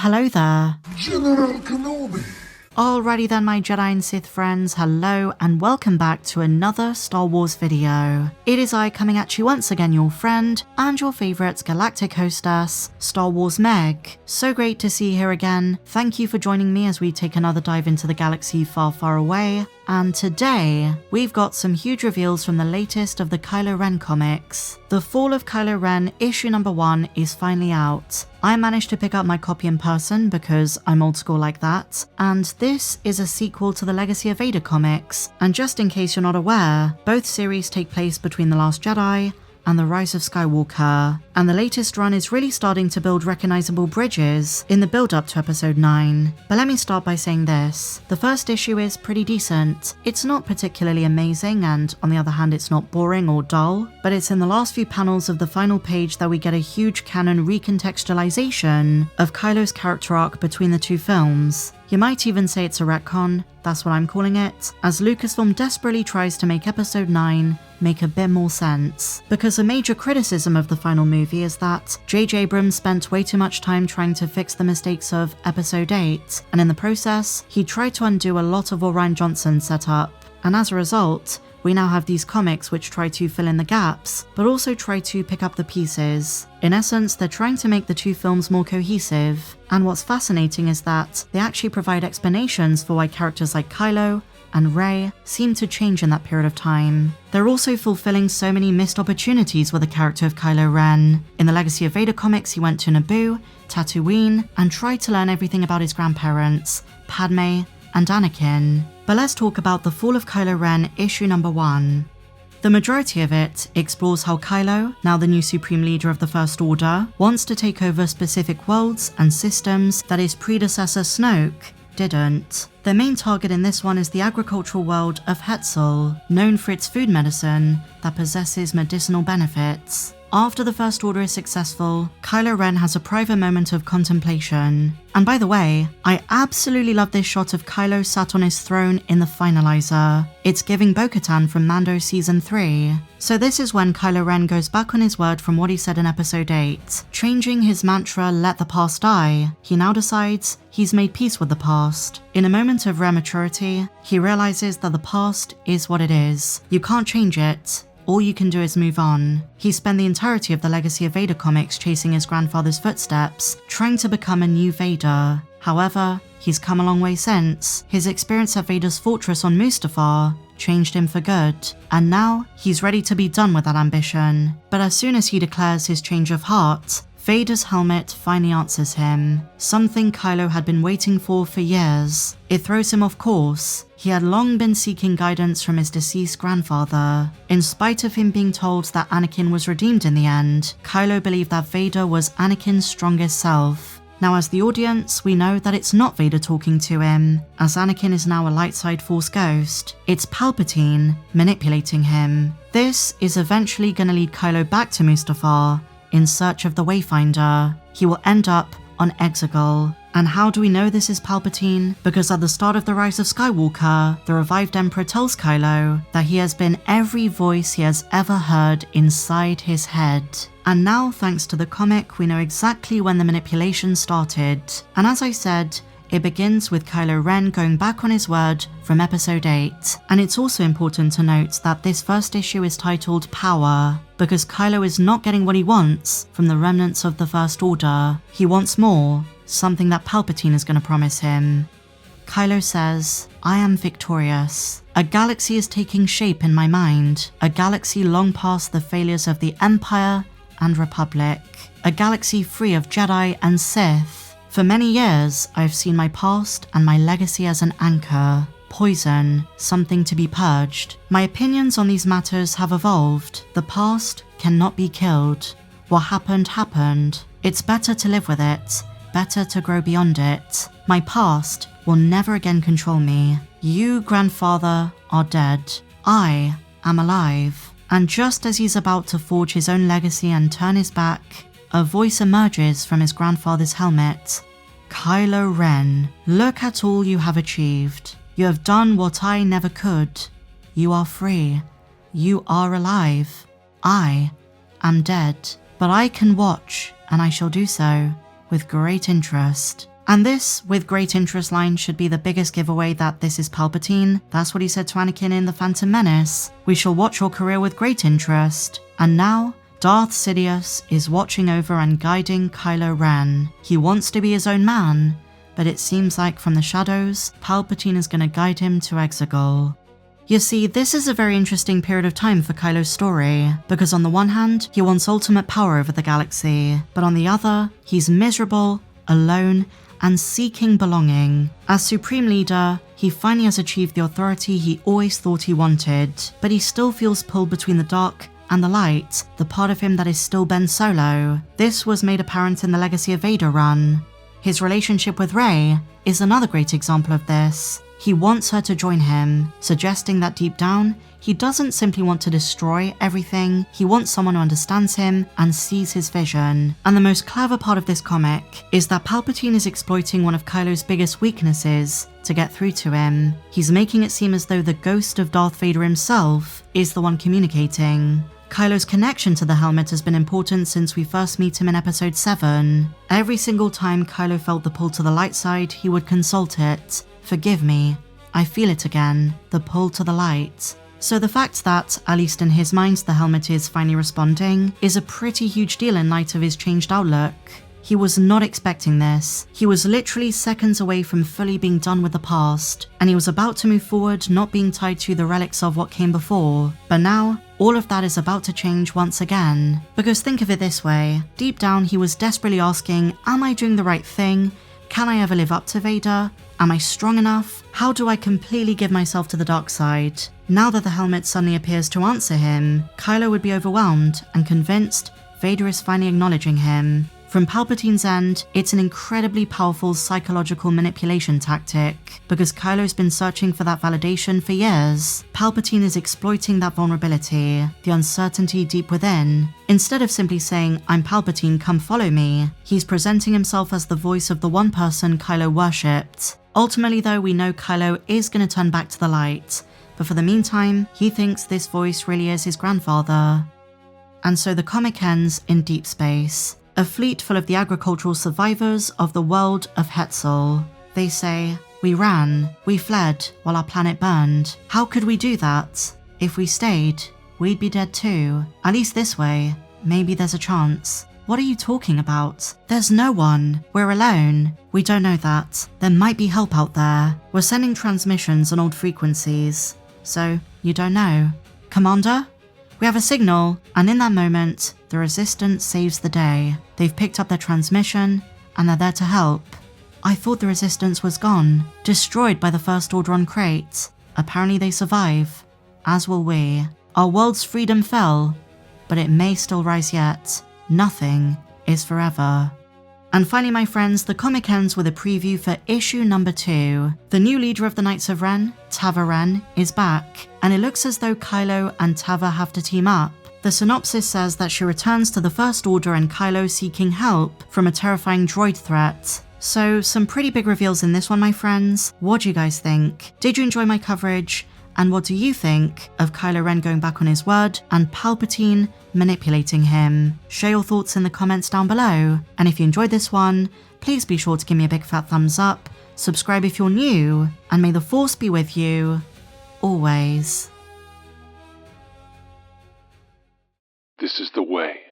Hello there. General Kenobi. Alrighty then, my Jedi and Sith friends, hello and welcome back to another Star Wars video. It is I coming at you once again, your friend and your favourite galactic hostess, Star Wars Meg. So great to see you here again. Thank you for joining me as we take another dive into the galaxy far, far away. And today, we've got some huge reveals from the latest of the Kylo Ren comics. The Fall of Kylo Ren issue number 1 is finally out. I managed to pick up my copy in person because I'm old school like that, and this is a sequel to the Legacy of Vader comics. And just in case you're not aware, both series take place between The Last Jedi and The Rise of Skywalker, and the latest run is really starting to build recognizable bridges in the build-up to episode 9. But let me start by saying this. The first issue is pretty decent. It's not particularly amazing, and on the other hand it's not boring or dull, but it's in the last few panels of the final page that we get a huge canon recontextualization of Kylo's character arc between the two films. You might even say it's a retcon, that's what I'm calling it, as Lucasfilm desperately tries to make episode 9 make a bit more sense. Because a major criticism of the final movie is that J.J. Abrams spent way too much time trying to fix the mistakes of episode 8, and in the process, he tried to undo a lot of what Rian Johnson set up. And as a result, we now have these comics which try to fill in the gaps, but also try to pick up the pieces. In essence, they're trying to make the two films more cohesive, and what's fascinating is that they actually provide explanations for why characters like Kylo and Rey seem to change in that period of time. They're also fulfilling so many missed opportunities with the character of Kylo Ren. In the Legacy of Vader comics, he went to Naboo, Tatooine, and tried to learn everything about his grandparents, Padme and Anakin. But let's talk about The Fall of Kylo Ren issue number 1. The majority of it explores how Kylo, now the new Supreme Leader of the First Order, wants to take over specific worlds and systems that his predecessor Snoke didn't. Their main target in this one is the agricultural world of Hetzel, known for its food medicine that possesses medicinal benefits. After the First Order is successful, Kylo Ren has a private moment of contemplation. And by the way, I absolutely love this shot of Kylo sat on his throne in the finalizer. It's giving Bo-Katan from Mando Season 3. So this is when Kylo Ren goes back on his word from what he said in episode 8. Changing his mantra, let the past die, he now decides he's made peace with the past. In a moment of rare maturity, he realizes that the past is what it is. You can't change it. All you can do is move on. He spent the entirety of the Legacy of Vader comics chasing his grandfather's footsteps, trying to become a new Vader. However, he's come a long way since. His experience at Vader's fortress on Mustafar changed him for good, and now he's ready to be done with that ambition. But as soon as he declares his change of heart, Vader's helmet finally answers him, something Kylo had been waiting for years. It throws him off course. He had long been seeking guidance from his deceased grandfather. In spite of him being told that Anakin was redeemed in the end, Kylo believed that Vader was Anakin's strongest self. Now as the audience, we know that it's not Vader talking to him, as Anakin is now a light side force ghost. It's Palpatine manipulating him. This is eventually going to lead Kylo back to Mustafar in search of the Wayfinder. He will end up on Exegol. And how do we know this is Palpatine? Because at the start of The Rise of Skywalker, the revived Emperor tells Kylo that he has been every voice he has ever heard inside his head. And now, thanks to the comic, we know exactly when the manipulation started. And as I said, it begins with Kylo Ren going back on his word from episode 8. And it's also important to note that this first issue is titled Power, because Kylo is not getting what he wants from the remnants of the First Order. He wants more, something that Palpatine is going to promise him. Kylo says, I am victorious. A galaxy is taking shape in my mind, a galaxy long past the failures of the Empire and Republic, a galaxy free of Jedi and Sith. For many years, I've seen my past and my legacy as an anchor, poison, something to be purged. My opinions on these matters have evolved. The past cannot be killed. What happened, happened. It's better to live with it, better to grow beyond it. My past will never again control me. You, grandfather, are dead. I am alive. And just as he's about to forge his own legacy and turn his back, a voice emerges from his grandfather's helmet. Kylo Ren, look at all you have achieved. You have done what I never could. You are free. You are alive. I am dead. But I can watch, and I shall do so. with great interest. And this, with great interest line should be the biggest giveaway that this is Palpatine. That's what he said to Anakin in The Phantom Menace. We shall watch your career with great interest. And now, Darth Sidious is watching over and guiding Kylo Ren. He wants to be his own man, but it seems like from the shadows, Palpatine is going to guide him to Exegol. You see, this is a very interesting period of time for Kylo's story, because on the one hand, he wants ultimate power over the galaxy, but on the other, he's miserable, alone, and seeking belonging. As Supreme Leader, he finally has achieved the authority he always thought he wanted, but he still feels pulled between the dark and the light, the part of him that is still Ben Solo. This was made apparent in the Legacy of Vader run. His relationship with Rey is another great example of this. He wants her to join him, suggesting that deep down, he doesn't simply want to destroy everything, he wants someone who understands him and sees his vision. And the most clever part of this comic is that Palpatine is exploiting one of Kylo's biggest weaknesses to get through to him. He's making it seem as though the ghost of Darth Vader himself is the one communicating. Kylo's connection to the helmet has been important since we first meet him in episode 7. Every single time Kylo felt the pull to the light side, he would consult it. Forgive me, I feel it again, the pull to the light. So the fact that, at least in his mind, the helmet is finally responding is a pretty huge deal in light of his changed outlook. He was not expecting this. He was literally seconds away from fully being done with the past, and he was about to move forward not being tied to the relics of what came before. But now, all of that is about to change once again. Because think of it this way, deep down he was desperately asking, am I doing the right thing? Can I ever live up to Vader? Am I strong enough? How do I completely give myself to the dark side? Now that the helmet suddenly appears to answer him, Kylo would be overwhelmed and convinced Vader is finally acknowledging him. From Palpatine's end, it's an incredibly powerful psychological manipulation tactic, because Kylo's been searching for that validation for years. Palpatine is exploiting that vulnerability, the uncertainty deep within. Instead of simply saying, I'm Palpatine, come follow me, he's presenting himself as the voice of the one person Kylo worshipped. Ultimately though, we know Kylo is going to turn back to the light, but for the meantime, he thinks this voice really is his grandfather. And so the comic ends in deep space. A fleet full of the agricultural survivors of the world of Hetzel. They say, we ran, we fled while our planet burned. How could we do that? If we stayed, we'd be dead too. At least this way, maybe there's a chance. What are you talking about? There's no one. We're alone. We don't know that. There might be help out there. We're sending transmissions on old frequencies. So, you don't know. Commander? We have a signal, and in that moment, the Resistance saves the day. They've picked up their transmission, and they're there to help. I thought the Resistance was gone, destroyed by the First Order on Crate. Apparently they survive, as will we. Our world's freedom fell, but it may still rise yet. Nothing is forever. And finally, my friends, the comic ends with a preview for issue number 2. The new leader of the Knights of Ren, Tava Ren, is back, and it looks as though Kylo and Tava have to team up. The synopsis says that she returns to the First Order and Kylo seeking help from a terrifying droid threat. So, some pretty big reveals in this one, my friends. What do you guys think? Did you enjoy my coverage? And what do you think of Kylo Ren going back on his word and Palpatine manipulating him? Share your thoughts in the comments down below. And if you enjoyed this one, please be sure to give me a big fat thumbs up, subscribe if you're new, and may the Force be with you, always. This is the way.